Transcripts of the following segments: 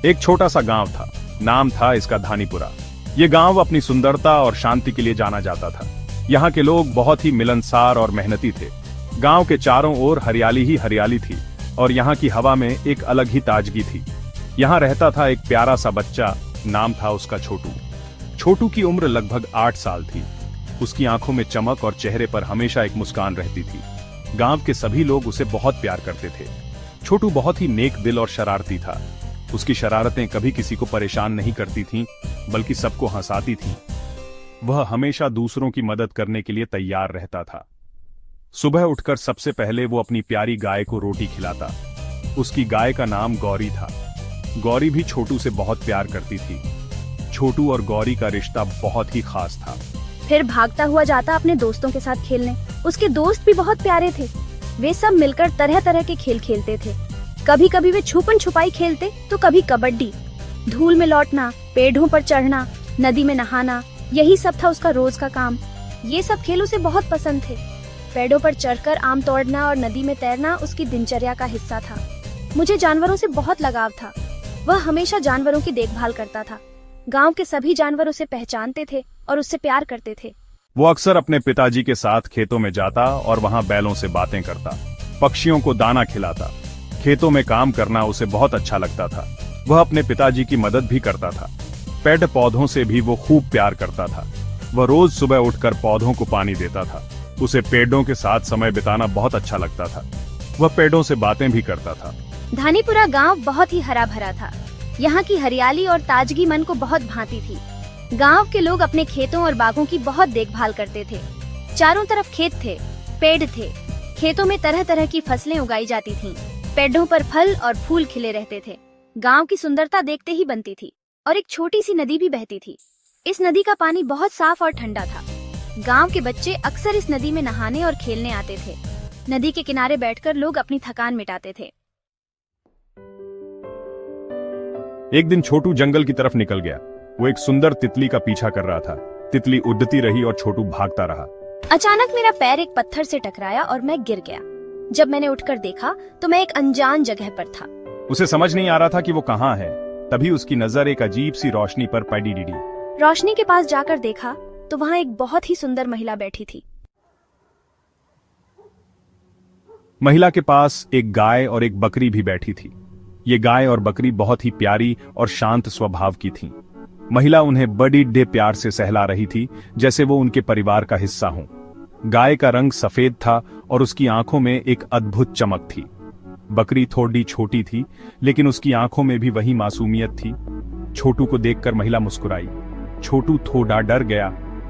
एक छोटा सा गांव था। नाम था इसका धानीपुरा। ये गांव अपनी सुंदरता और शांति के लिए जाना जाता था। यहाँ के लोग बहुत ही मिलनसार और मेहनती थे। गांव के चारों ओर हरियाली ही हरियाली थी और यहाँ की हवा में एक अलग ही ताजगी थी। यहाँ रहता था एक प्यारा सा बच्चा, नाम था उसका छोटू। छोटू की उम्र लगभग 8 साल थी। उसकी आंखों में चमक और चेहरे पर हमेशा एक मुस्कान रहती थी। गांव के सभी लोग उसे बहुत प्यार करते थे। छोटू बहुत ही नेक दिल और शरारती था। उसकी शरारतें कभी किसी को परेशान नहीं करती थीं, बल्कि सबको हंसाती थीं। वह हमेशा दूसरों की मदद करने के लिए तैयार रहता था। सुबह उठकर सबसे पहले वो अपनी प्यारी गाय को रोटी खिलाता। उसकी गाय का नाम गौरी था। गौरी भी छोटू से बहुत प्यार करती थी। छोटू और गौरी का रिश्ता बहुत ही खास था। फिर भागता हुआ जाता अपने दोस्तों के साथ खेलने। उसके दोस्त भी बहुत प्यारे थे। वे सब मिलकर तरह तरह के खेल खेलते थे। कभी कभी वे छुपन छुपाई खेलते तो कभी कबड्डी। धूल में लौटना, पेड़ों पर चढ़ना, नदी में नहाना, यही सब था उसका रोज का काम। ये सब खेल उसे बहुत पसंद थे। पेड़ों पर चढ़कर आम तोड़ना और नदी में तैरना उसकी दिनचर्या का हिस्सा था। मुझे जानवरों से बहुत लगाव था। वह हमेशा जानवरों की देखभाल करता था। गांव के सभी जानवर उसे पहचानते थे और उससे प्यार करते थे। वो अक्सर अपने पिताजी के साथ खेतों में जाता और वहां बैलों से बातें करता, पक्षियों को दाना खिलाता। खेतों में काम करना उसे बहुत अच्छा लगता था। वह अपने पिताजी की मदद भी करता था। पेड़ पौधों से भी वो खूब प्यार करता था। वह रोज सुबह उठकर पौधों को पानी देता था। उसे पेड़ों के साथ समय बिताना बहुत अच्छा लगता था। वह पेड़ों से बातें भी करता था। धानीपुरा गांव बहुत ही हरा भरा था। यहाँ की हरियाली और ताजगी मन को बहुत भाती थी। गांव के लोग अपने खेतों और बागों की बहुत देखभाल करते थे। चारों तरफ खेत थे, पेड़ थे। खेतों में तरह तरह की फसलें उगाई जाती थीं। पेड़ों पर फल और फूल खिले रहते थे। गांव की सुंदरता देखते ही बनती थी। और एक छोटी सी नदी भी बहती थी। इस नदी का पानी बहुत साफ और ठंडा था। गांव के बच्चे अक्सर इस नदी में नहाने और खेलने आते थे। नदी के किनारे बैठकर लोग अपनी थकान मिटाते थे। एक दिन छोटू जंगल की तरफ निकल गया। वो एक सुंदर तितली का पीछा कर रहा था। तितली उड़ती रही और छोटू भागता रहा। अचानक मेरा पैर एक पत्थर से टकराया और मैं गिर गया। जब मैंने उठकर देखा तो मैं एक अनजान जगह पर था। उसे समझ नहीं आ रहा था कि वो कहाँ है। तभी उसकी नजर एक अजीब सी रोशनी पर पड़ी। रोशनी के पास जाकर देखा तो वहाँ एक बहुत ही सुंदर महिला बैठी थी। महिला के पास एक गाय और एक बकरी भी बैठी थी। ये गाय और बकरी बहुत ही प्यारी और शांत स्वभाव की थीं। महिला उन्हें बड़ी प्यार से सहला रही थी, जैसे वो उनके परिवार का हिस्सा हों। गाय का रंग सफेद था और उसकी आंखों में एक अद्भुत चमक थी। बकरी थोड़ी छोटी थी, लेकिन उसकी आंखों में भी वही मासूमियत थी। छोटू को देखकर महिला मुस्कुराई। छोटू थोड़ा डर गया।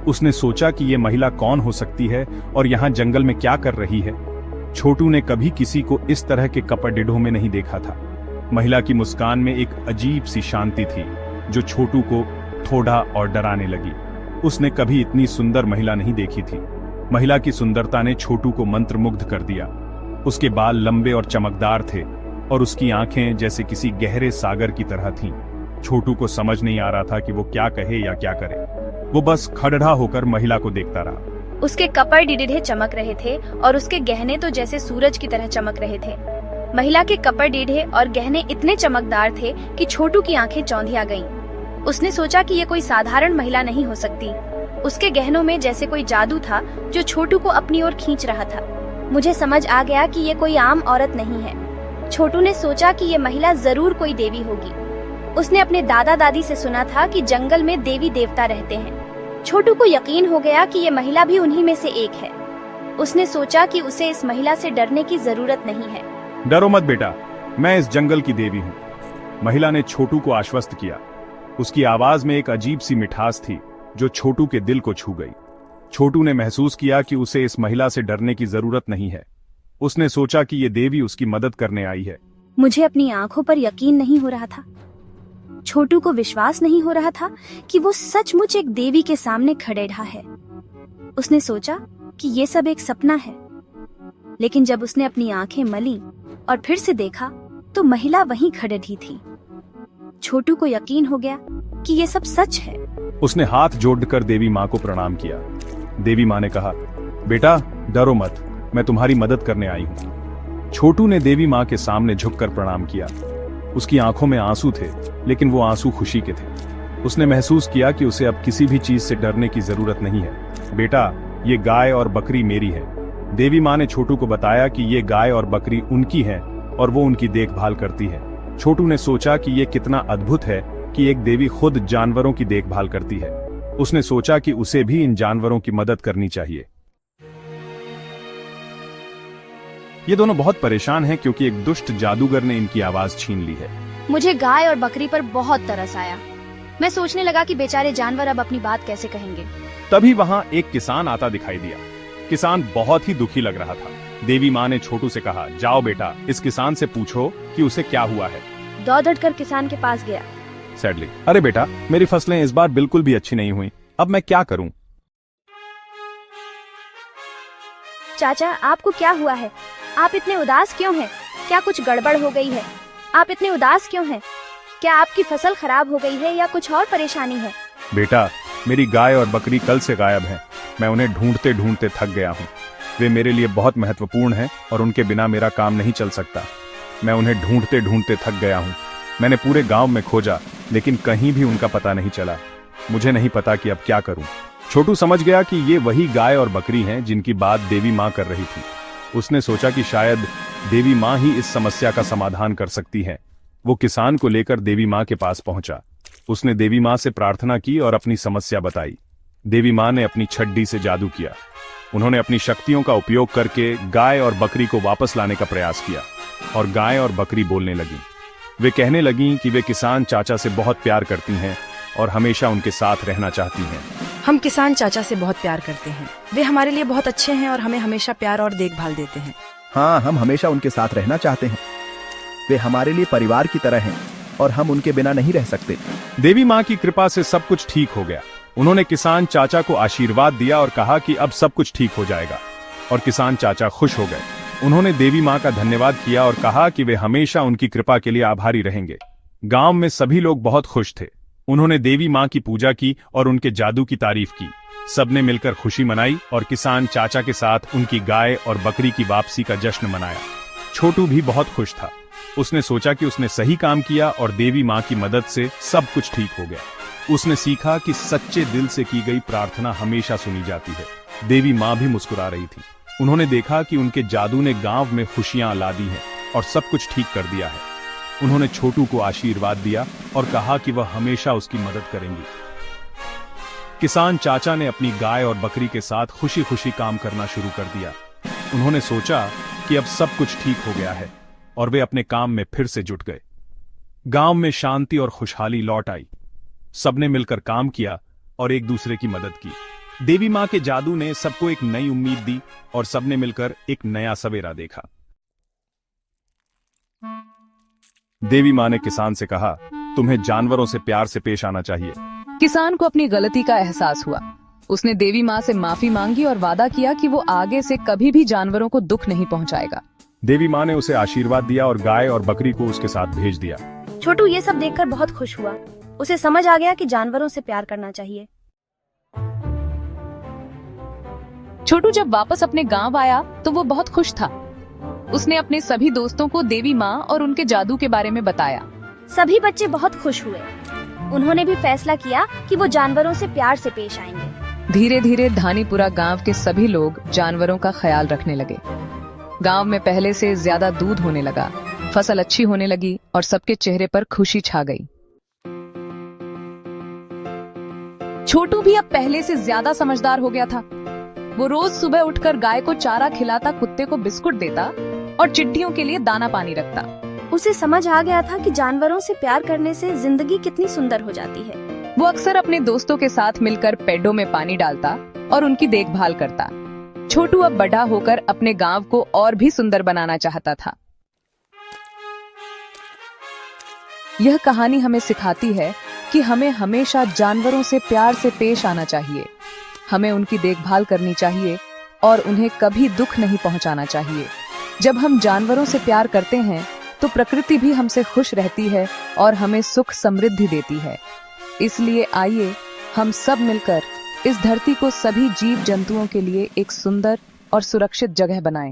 उसने सोचा कि ये महिला कौन हो सकती है और यहाँ जंगल में क्या कर रही है। छोटू ने कभी किसी को इस तरह के कपड़े में नहीं देखा था। महिला की मुस्कान में एक अजीब सी शांति थी, जो छोटू को थोड़ा और डराने लगी। उसने कभी इतनी सुंदर महिला नहीं देखी थी। महिला की सुंदरता ने छोटू को मंत्रमुग्ध कर दिया। उसके बाल लंबे और चमकदार थे और उसकी आंखें जैसे किसी गहरे सागर की तरह थीं। छोटू को समझ नहीं आ रहा था कि वो क्या कहे या क्या करे। वो बस खड़ड़ा होकर महिला को देखता रहा। उसके कपड़े डिढे चमक रहे थे और उसके गहने तो जैसे सूरज की तरह चमक रहे थे। महिला के कपड़े डिढे और गहने इतने चमकदार थे कि छोटू की आंखें चौंधिया गईं। उसने सोचा कि ये कोई साधारण महिला नहीं हो सकती। उसके गहनों में जैसे कोई जादू था जो छोटू को अपनी ओर खींच रहा था। मुझे समझ आ गया कि ये कोई आम औरत नहीं है। छोटू ने सोचा कि ये महिला जरूर कोई देवी होगी। उसने अपने दादा दादी से सुना था कि जंगल में देवी देवता रहते हैं। छोटू को यकीन हो गया कि ये महिला भी उन्हीं में से एक है। उसने सोचा कि उसे इस महिला से डरने की जरूरत नहीं है। डरो मत बेटा, मैं इस जंगल की देवी हूँ। महिला ने छोटू को आश्वस्त किया। उसकी आवाज में एक अजीब सी मिठास थी जो छोटू के दिल को छू गई। छोटू ने महसूस किया कि उसे इस महिला से डरने की जरूरत नहीं है। उसने सोचा कि ये देवी उसकी मदद करने आई है। मुझे अपनी आंखों पर यकीन नहीं हो रहा था। छोटू को विश्वास नहीं हो रहा था कि वो सचमुच एक देवी के सामने खड़े रहा है। उसने सोचा कि ये सब एक सपना है। लेकिन जब उसने अपनी आंखें मली और फिर से देखा तो महिला वहीं खड़ी थी। छोटू को यकीन हो गया कि ये सब सच है। उसने हाथ जोड़कर देवी माँ को प्रणाम किया। देवी माँ ने कहा, बेटा डरो मत, मैं तुम्हारी मदद करने आई हूँ। छोटू ने देवी माँ के सामने झुककर प्रणाम किया। उसकी आंखों में आंसू थे, लेकिन वो आंसू खुशी के थे। उसने महसूस किया कि उसे अब किसी भी चीज से डरने की जरूरत नहीं है। बेटा, ये गाय और बकरी मेरी है। देवी माँ ने छोटू को बताया कि ये गाय और बकरी उनकी है और वो उनकी देखभाल करती है। छोटू ने सोचा कि ये कितना अद्भुत है कि एक देवी खुद जानवरों की देखभाल करती है। उसने सोचा कि उसे भी इन जानवरों की मदद करनी चाहिए। ये दोनों बहुत परेशान हैं क्योंकि एक दुष्ट जादूगर ने इनकी आवाज छीन ली है। मुझे गाय और बकरी पर बहुत तरस आया। मैं सोचने लगा कि बेचारे जानवर अब अपनी बात कैसे कहेंगे। तभी वहां एक किसान आता दिखाई दिया। किसान बहुत ही दुखी लग रहा था। देवी माँ ने छोटू से कहा, जाओ बेटा, इस किसान से पूछो कि उसे क्या हुआ है। दौड़-दौड़ किसान के पास गया। सैडली, अरे बेटा, मेरी फसलें इस बार बिल्कुल भी अच्छी नहीं हुई, अब मैं क्या करूं? चाचा, आपको क्या हुआ है? आप इतने उदास क्यों हैं? क्या कुछ गड़बड़ हो गई है? आप इतने उदास क्यों हैं? क्या आपकी फसल खराब हो गई है या कुछ और परेशानी है? बेटा, मेरी गाय और बकरी कल से गायब हैं। मैं उन्हें ढूंढते ढूंढते थक गया हूँ। वे मेरे लिए बहुत महत्वपूर्ण हैं और उनके बिना मेरा काम नहीं चल सकता। मैं उन्हें ढूंढते ढूंढते थक गया हूँ। मैंने पूरे गांव में खोजा, लेकिन कहीं भी उनका पता नहीं चला। मुझे नहीं पता कि अब क्या करूं। छोटू समझ गया कि ये वही गाय और बकरी हैं जिनकी बात देवी माँ कर रही थी। उसने सोचा कि शायद देवी माँ ही इस समस्या का समाधान कर सकती है। वो किसान को लेकर देवी माँ के पास पहुंचा। उसने देवी माँ से प्रार्थना की और अपनी समस्या बताई। देवी माँ ने अपनी छड्डी से जादू किया। उन्होंने अपनी शक्तियों का उपयोग करके गाय और बकरी को वापस लाने का प्रयास किया और गाय और बकरी बोलने लगी। वे कहने लगीं कि वे किसान चाचा से बहुत प्यार करती हैं और हमेशा उनके साथ रहना चाहती हैं। हम किसान चाचा से बहुत प्यार करते हैं। वे हमारे लिए बहुत अच्छे हैं और हमें हमेशा प्यार और देखभाल देते हैं। हाँ, हम हमेशा उनके साथ रहना चाहते हैं। वे हमारे लिए परिवार की तरह हैं और हम उनके बिना नहीं रह सकते। देवी माँ की कृपा से सब कुछ ठीक हो गया। उन्होंने किसान चाचा को आशीर्वाद दिया और कहा कि अब सब कुछ ठीक हो जाएगा, और किसान चाचा खुश हो गए। उन्होंने देवी माँ का धन्यवाद किया और कहा कि वे हमेशा उनकी कृपा के लिए आभारी रहेंगे। गांव में सभी लोग बहुत खुश थे। उन्होंने देवी माँ की पूजा की और उनके जादू की तारीफ की। सबने मिलकर खुशी मनाई और किसान चाचा के साथ उनकी गाय और बकरी की वापसी का जश्न मनाया। छोटू भी बहुत खुश था। उसने सोचा कि उसने सही काम किया और देवी माँ की मदद से सब कुछ ठीक हो गया। उसने सीखा कि सच्चे दिल से की गई प्रार्थना हमेशा सुनी जाती है। देवी माँ भी मुस्कुरा रही थी। उन्होंने देखा कि उनके जादू ने गांव में खुशियां ला दी हैं और सब कुछ ठीक कर दिया है। उन्होंने छोटू को आशीर्वाद दिया और कहा कि वह हमेशा उसकी मदद करेंगी। किसान चाचा ने अपनी गाय और बकरी के साथ खुशी खुशी काम करना शुरू कर दिया। उन्होंने सोचा कि अब सब कुछ ठीक हो गया है और वे अपने काम में फिर से जुट गए। गांव में शांति और खुशहाली लौट आई। सबने मिलकर काम किया और एक दूसरे की मदद की। देवी माँ के जादू ने सबको एक नई उम्मीद दी और सबने मिलकर एक नया सवेरा देखा। देवी माँ ने किसान से कहा, तुम्हें जानवरों से प्यार से पेश आना चाहिए। किसान को अपनी गलती का एहसास हुआ। उसने देवी माँ से माफी मांगी और वादा किया कि वो आगे से कभी भी जानवरों को दुख नहीं पहुंचाएगा। देवी माँ ने उसे आशीर्वाद दिया और गाय और बकरी को उसके साथ भेज दिया। छोटू ये सब देखकर बहुत खुश हुआ। उसे समझ आ गया कि जानवरों से प्यार करना चाहिए। छोटू जब वापस अपने गांव आया तो वो बहुत खुश था। उसने अपने सभी दोस्तों को देवी माँ और उनके जादू के बारे में बताया। सभी बच्चे बहुत खुश हुए। उन्होंने भी फैसला किया कि वो जानवरों से प्यार से पेश आएंगे। धीरे धीरे धानीपुरा गांव के सभी लोग जानवरों का ख्याल रखने लगे। गांव में पहले से ज्यादा दूध होने लगा, फसल अच्छी होने लगी और सबके चेहरे पर खुशी छा गई। छोटू भी अब पहले से ज्यादा समझदार हो गया था। वो रोज सुबह उठकर गाय को चारा खिलाता, कुत्ते को बिस्कुट देता और चिट्टियों के लिए दाना पानी रखता। उसे समझ आ गया था कि जानवरों से प्यार करने से जिंदगी कितनी सुंदर हो जाती है। वो अक्सर अपने दोस्तों के साथ मिलकर पेड़ों में पानी डालता और उनकी देखभाल करता। छोटू अब बड़ा होकर अपने गांव को और भी सुंदर बनाना चाहता था। यह कहानी हमें सिखाती है कि हमें हमेशा जानवरों से प्यार से पेश आना चाहिए। हमें उनकी देखभाल करनी चाहिए और उन्हें कभी दुख नहीं पहुंचाना चाहिए। जब हम जानवरों से प्यार करते हैं तो प्रकृति भी हमसे खुश रहती है और हमें सुख समृद्धि देती है। इसलिए आइए हम सब मिलकर इस धरती को सभी जीव जंतुओं के लिए एक सुंदर और सुरक्षित जगह बनाएं।